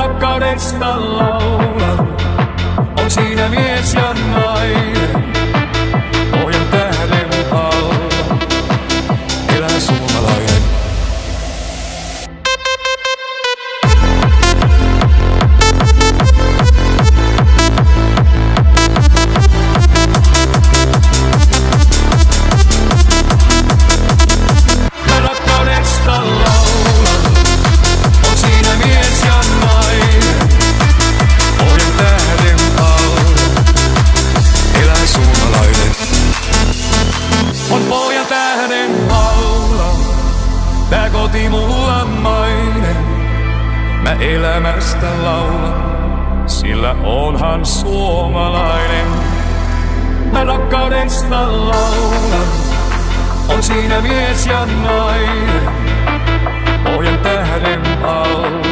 rakkaudesta laulan. On siinä mies ja nainen, pohjan tähden alla, elää suomalainen. Tää koti mulla mainen, mä elämästä laulan, sillä onhan suomalainen. Mä rakkaudesta laulan, on siinä mies ja nainen, pohjan tähden alla.